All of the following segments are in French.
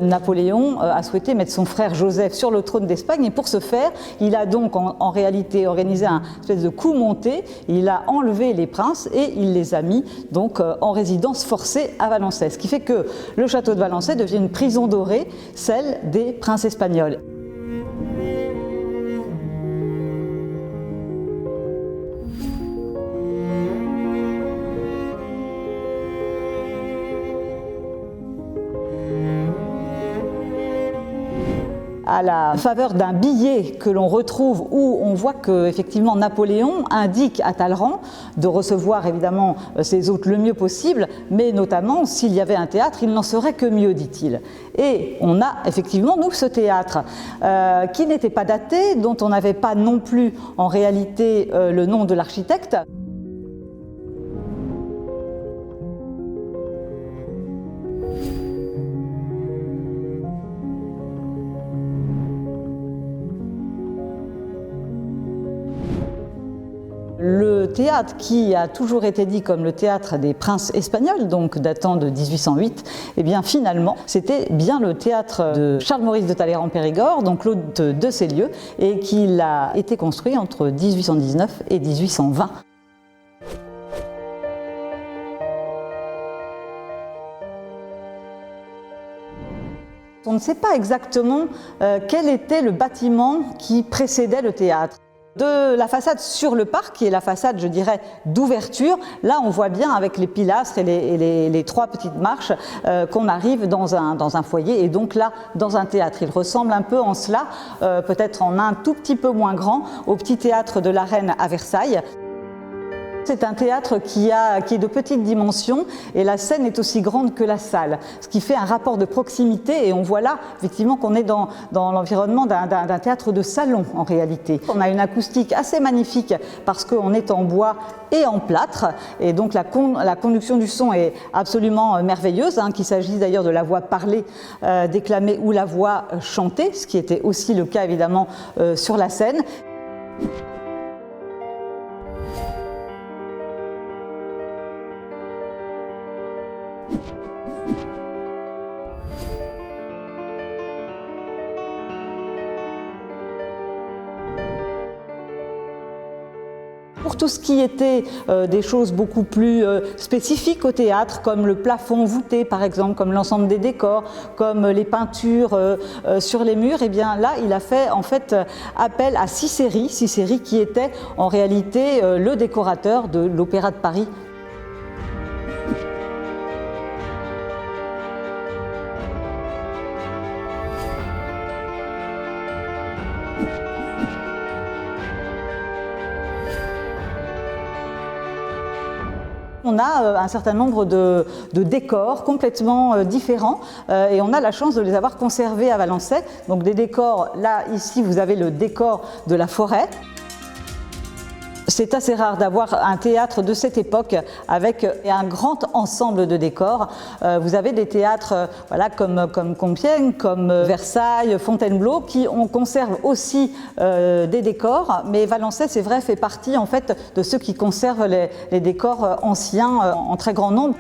Napoléon a souhaité mettre son frère Joseph sur le trône d'Espagne et pour ce faire, il a donc en réalité organisé un espèce de coup monté, il a enlevé les princes et il les a mis donc en résidence forcée à Valençay. Ce qui fait que le château de Valençay devient une prison dorée, celle des princes espagnols. À la faveur d'un billet que l'on retrouve où on voit que effectivement Napoléon indique à Talleyrand de recevoir évidemment ses hôtes le mieux possible, mais notamment s'il y avait un théâtre, il n'en serait que mieux, dit-il. Et on a effectivement, nous, ce théâtre qui n'était pas daté, dont on n'avait pas non plus en réalité le nom de l'architecte. Le théâtre qui a toujours été dit comme le théâtre des princes espagnols, donc datant de 1808, eh bien finalement c'était bien le théâtre de Charles-Maurice de Talleyrand-Périgord, donc l'hôte de ces lieux, et qu'il a été construit entre 1819 et 1820. On ne sait pas exactement quel était le bâtiment qui précédait le théâtre. De la façade sur le parc, qui est la façade, je dirais, d'ouverture, là on voit bien avec les pilastres et les trois petites marches qu'on arrive dans un foyer et donc là dans un théâtre. Il ressemble un peu en cela, peut-être en un tout petit peu moins grand, au petit théâtre de la Reine à Versailles. C'est un théâtre qui est de petite dimension et la scène est aussi grande que la salle, ce qui fait un rapport de proximité et on voit là effectivement qu'on est dans l'environnement d'un théâtre de salon en réalité. On a une acoustique assez magnifique parce qu'on est en bois et en plâtre et donc la conduction du son est absolument merveilleuse, qu'il s'agisse d'ailleurs de la voix parlée, déclamée ou la voix chantée, ce qui était aussi le cas évidemment sur la scène. Pour tout ce qui était des choses beaucoup plus spécifiques au théâtre, comme le plafond voûté par exemple, comme l'ensemble des décors, comme les peintures sur les murs, et bien là il a fait en fait appel à Cicéry qui était en réalité le décorateur de l'Opéra de Paris. On a un certain nombre de décors complètement différents et on a la chance de les avoir conservés à Valençay. Donc des décors, là ici vous avez le décor de la forêt. C'est assez rare d'avoir un théâtre de cette époque avec un grand ensemble de décors. Vous avez des théâtres voilà, comme Compiègne, comme Versailles, Fontainebleau, qui conservent aussi des décors, mais Valençay, c'est vrai, fait partie en fait de ceux qui conservent les décors anciens en très grand nombre.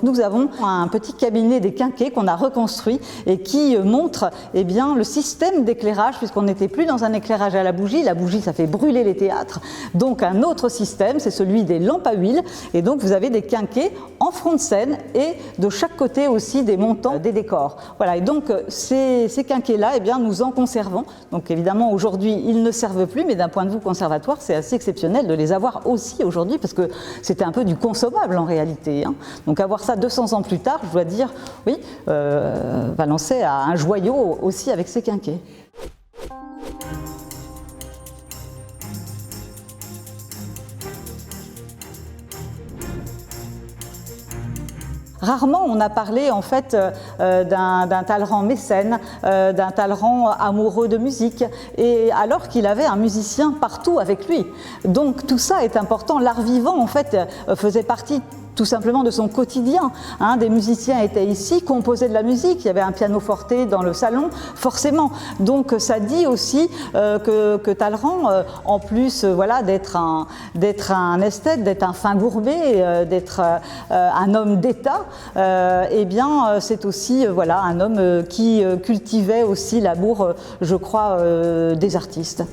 Nous avons un petit cabinet des quinquets qu'on a reconstruit et qui montre eh bien, le système d'éclairage, puisqu'on n'était plus dans un éclairage à la bougie. La bougie, ça fait brûler les théâtres. Donc un autre système, c'est celui des lampes à huile. Et donc vous avez des quinquets en front de scène et de chaque côté aussi des montants des décors. Voilà, et donc ces quinquets-là, eh bien, nous en conservons. Donc évidemment, aujourd'hui, ils ne servent plus, mais d'un point de vue conservatoire, c'est assez exceptionnel de les avoir aussi aujourd'hui, parce que c'était un peu du consommable en réalité. Donc avoir ça 200 ans plus tard, je dois dire, oui, Valençay a un joyau aussi avec ses quinquets. Rarement on a parlé en fait d'un Talleyrand mécène, d'un Talleyrand amoureux de musique, et alors qu'il avait un musicien partout avec lui. Donc tout ça est important. L'art vivant en fait faisait partie tout simplement de son quotidien. Des musiciens étaient ici, composaient de la musique, il y avait un pianoforte dans le salon, forcément. Donc ça dit aussi que Talleyrand, en plus voilà, d'être un esthète, d'être un fin gourmet, d'être un homme d'État, eh bien c'est aussi voilà, un homme qui cultivait aussi l'amour, je crois, des artistes.